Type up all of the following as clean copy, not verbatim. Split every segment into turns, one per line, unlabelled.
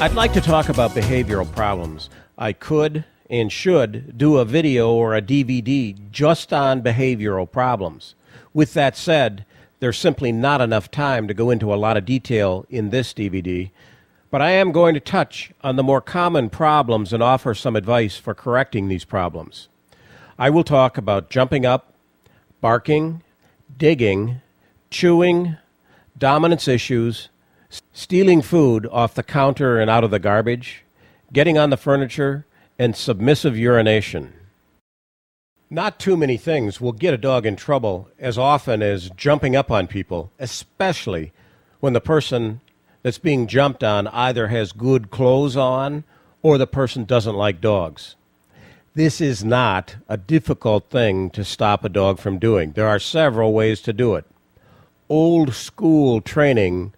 I'd like to talk about behavioral problems. I could and should do a video or a DVD just on behavioral problems. With that said, there's simply not enough time to go into a lot of detail in this DVD, but I am going to touch on the more common problems and offer some advice for correcting these problems. I will talk about jumping up, barking, digging, chewing, dominance issues, stealing food off the counter and out of the garbage, getting on the furniture, and submissive urination. Not too many things will get a dog in trouble as often as jumping up on people, especially when the person that's being jumped on either has good clothes on or the person doesn't like dogs. This is not a difficult thing to stop a dog from doing. There are several ways to do it. Old school training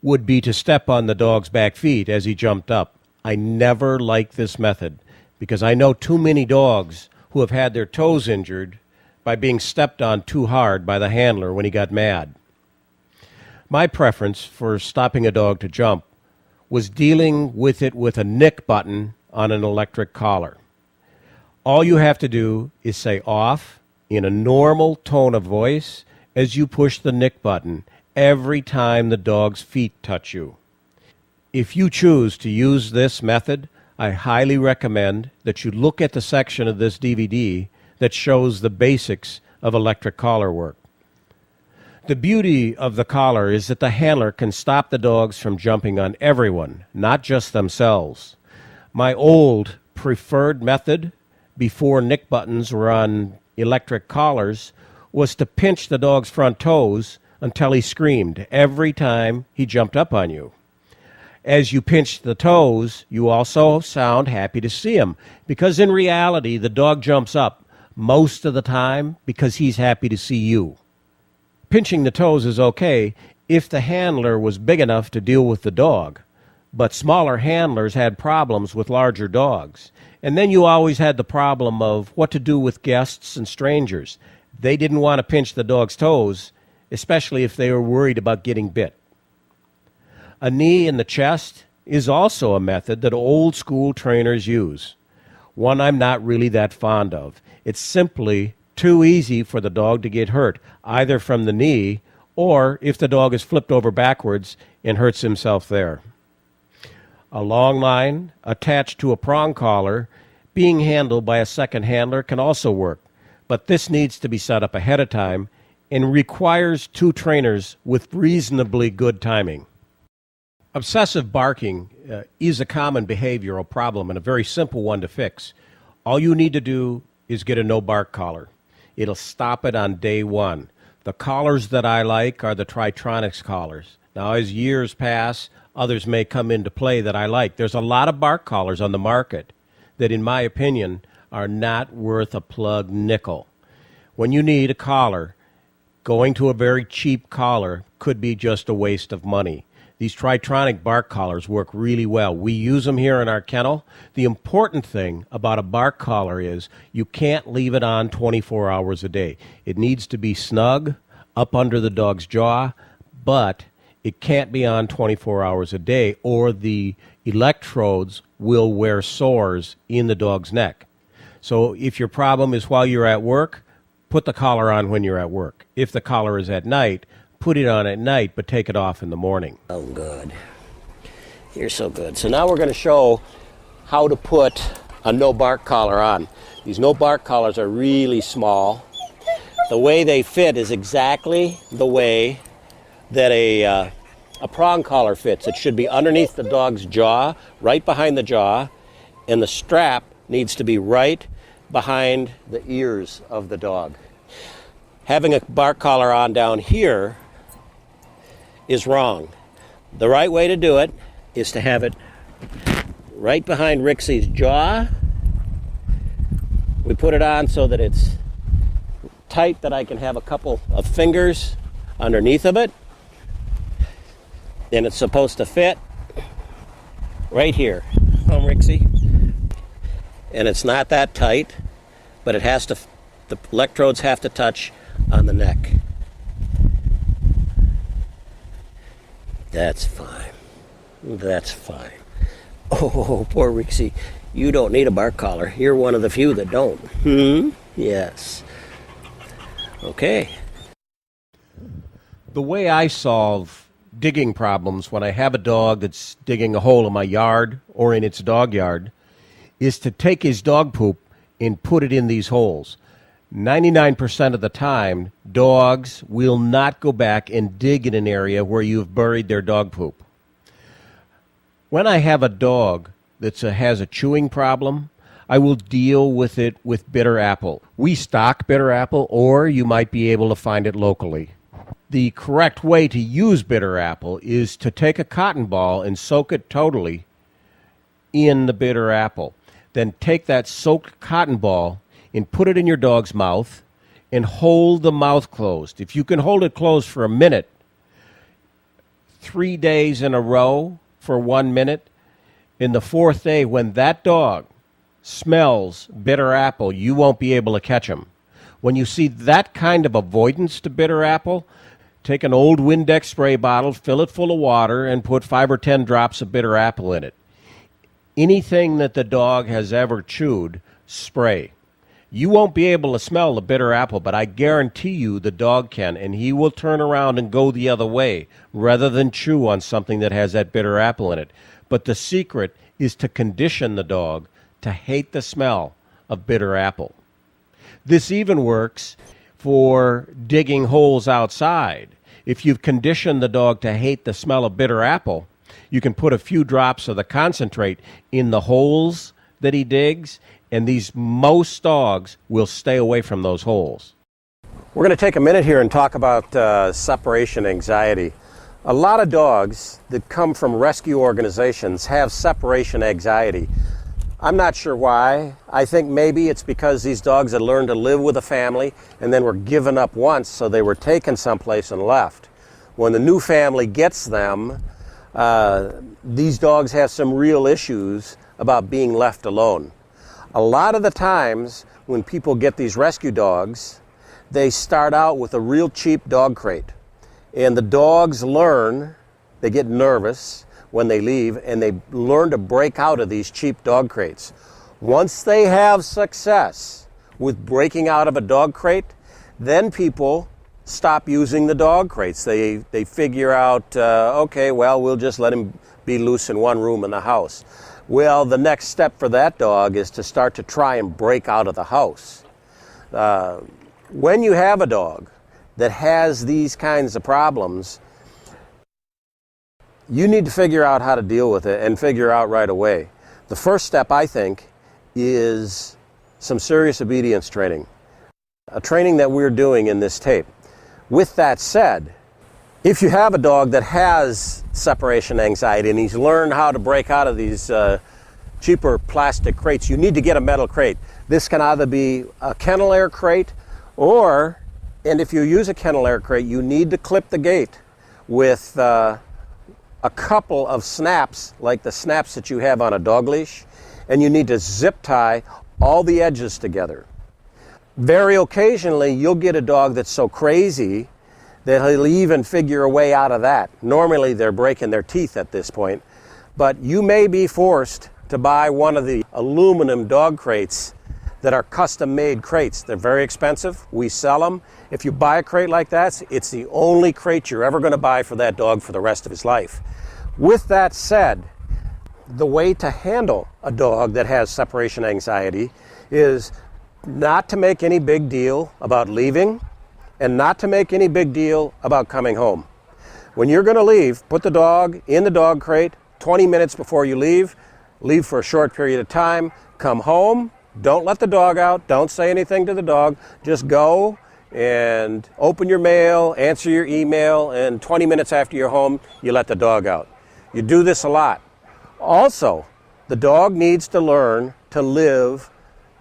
would be to step on the dog's back feet as he jumped up. I never liked this method because I know too many dogs who have had their toes injured by being stepped on too hard by the handler when he got mad. My preference for stopping a dog to jump was dealing with it with a nick button on an electric collar. All you have to do is say off in a normal tone of voice as you push the nick button every time the dog's feet touch you. If you choose to use this method, I highly recommend that you look at the section of this DVD that shows the basics of electric collar work. The beauty of the collar is that the handler can stop the dogs from jumping on everyone, not just themselves. My old preferred method before nick buttons were on electric collars was to pinch the dog's front toes until he screamed every time he jumped up on you. As you pinch the toes, you also sound happy to see him, because in reality, the dog jumps up most of the time because he's happy to see you. Pinching the toes is okay if the handler was big enough to deal with the dog, but smaller handlers had problems with larger dogs. And then you always had the problem of what to do with guests and strangers. They didn't want to pinch the dog's toes, especially if they were worried about getting bit. A knee in the chest is also a method that old school trainers use, one I'm not really that fond of. It's simply too easy for the dog to get hurt, either from the knee or if the dog is flipped over backwards and hurts himself there. A long line attached to a prong collar being handled by a second handler can also work, but this needs to be set up ahead of time and requires two trainers with reasonably good timing. Obsessive barking is a common behavioral problem and a very simple one to fix. All you need to do is get a no-bark collar. It'll stop it on day one. The collars that I like are the Tritronics collars. Now, as years pass, others may come into play that I like. There's a lot of bark collars on the market that, in my opinion, are not worth a plug nickel. When you need a collar, going to a very cheap collar could be just a waste of money. These Tritronic bark collars work really well. We use them here in our kennel. The important thing about a bark collar is you can't leave it on 24 hours a day. It needs to be snug, up under the dog's jaw, but it can't be on 24 hours a day or the electrodes will wear sores in the dog's neck. So if your problem is while you're at work, put the collar on when you're at work. If the collar is at night, put it on at night, but take it off in the morning. Oh, good. You're so good. So now we're going to show how to put a no-bark collar on. These no-bark collars are really small. The way they fit is exactly the way that a prong collar fits. It should be underneath the dog's jaw, right behind the jaw, and the strap needs to be right behind the ears of the dog. Having a bark collar on down here is wrong. The right way to do it is to have it right behind Rixie's jaw. We put it on so that it's tight, that I can have a couple of fingers underneath of it. And it's supposed to fit right here. Come, Rixie. And it's not that tight, but it has to, the electrodes have to touch on the neck. That's fine. That's fine.
Oh, poor Rixie. You don't need a bark collar. You're one of the few that don't. Yes. Okay.
The way I solve digging problems when I have a dog that's digging a hole in my yard or in its dog yard is to take his dog poop and put it in these holes. 99% of the time, dogs will not go back and dig in an area where you've buried their dog poop. When I have a dog that has a chewing problem, I will deal with it with bitter apple. We stock bitter apple, or you might be able to find it locally. The correct way to use bitter apple is to take a cotton ball and soak it totally in the bitter apple. Then take that soaked cotton ball and put it in your dog's mouth and hold the mouth closed. If you can hold it closed for a minute, 3 days in a row for 1 minute, in the fourth day, when that dog smells bitter apple, you won't be able to catch him. When you see that kind of avoidance to bitter apple, take an old Windex spray bottle, fill it full of water, and put 5 or 10 drops of bitter apple in it. Anything that the dog has ever chewed, spray. You won't be able to smell the bitter apple, but I guarantee you the dog can, and he will turn around and go the other way rather than chew on something that has that bitter apple in it. But the secret is to condition the dog to hate the smell of bitter apple. This even works for digging holes outside. If you've conditioned the dog to hate the smell of bitter apple, you can put a few drops of the concentrate in the holes that he digs, and most dogs will stay away from those holes. We're going to take a minute here and talk about separation anxiety. A lot of dogs that come from rescue organizations have separation anxiety. I'm not sure why. I think maybe it's because these dogs had learned to live with a family and then were given up once, so they were taken someplace and left. When the new family gets them, these dogs have some real issues about being left alone. A lot of the times when people get these rescue dogs, they start out with a real cheap dog crate. And the dogs learn, they get nervous when they leave, and they learn to break out of these cheap dog crates. Once they have success with breaking out of a dog crate, then people stop using the dog crates. They figure out, okay, well, we'll just let him be loose in one room in the house. Well, the next step for that dog is to start to try and break out of the house. When you have a dog that has these kinds of problems, you need to figure out how to deal with it and figure out right away. The first step, I think, is some serious obedience training, a training that we're doing in this tape. With that said, if you have a dog that has separation anxiety and he's learned how to break out of these cheaper plastic crates, you need to get a metal crate. This can either be a Kennel Air crate and if you use a Kennel Air crate, you need to clip the gate with a couple of snaps, like the snaps that you have on a dog leash, and you need to zip tie all the edges together. Very occasionally, you'll get a dog that's so crazy that he'll even figure a way out of that. Normally, they're breaking their teeth at this point, but you may be forced to buy one of the aluminum dog crates that are custom-made crates. They're very expensive. We sell them. If you buy a crate like that, it's the only crate you're ever going to buy for that dog for the rest of his life. With that said, the way to handle a dog that has separation anxiety is not to make any big deal about leaving and not to make any big deal about coming home. When you're going to leave, put the dog in the dog crate 20 minutes before you leave for a short period of time, come home, don't let the dog out, don't say anything to the dog, just go and open your mail, answer your email, and 20 minutes after you're home, you let the dog out. You do this a lot. Also, the dog needs to learn to live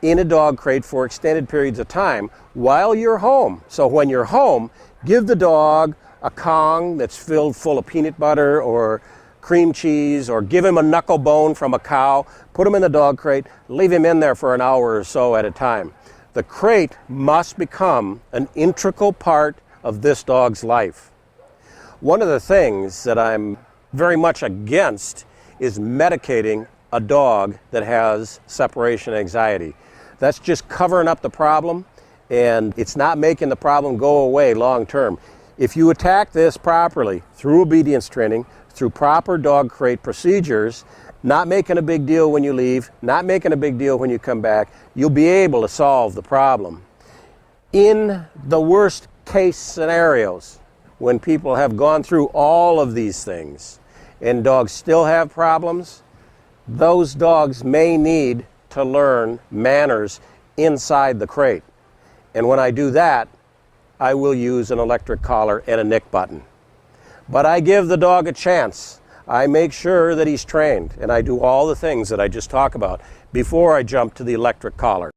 in a dog crate for extended periods of time while you're home. So when you're home, give the dog a Kong that's filled full of peanut butter or cream cheese, or give him a knuckle bone from a cow, put him in the dog crate, leave him in there for an hour or so at a time. The crate must become an integral part of this dog's life. One of the things that I'm very much against is medicating a dog that has separation anxiety. That's just covering up the problem, and it's not making the problem go away long term. If you attack this properly through obedience training, through proper dog crate procedures, not making a big deal when you leave, not making a big deal when you come back, you'll be able to solve the problem. In the worst case scenarios, when people have gone through all of these things and dogs still have problems, those dogs may need to learn manners inside the crate. And when I do that, I will use an electric collar and a nick button. But I give the dog a chance. I make sure that he's trained, and I do all the things that I just talked about before I jump to the electric collar.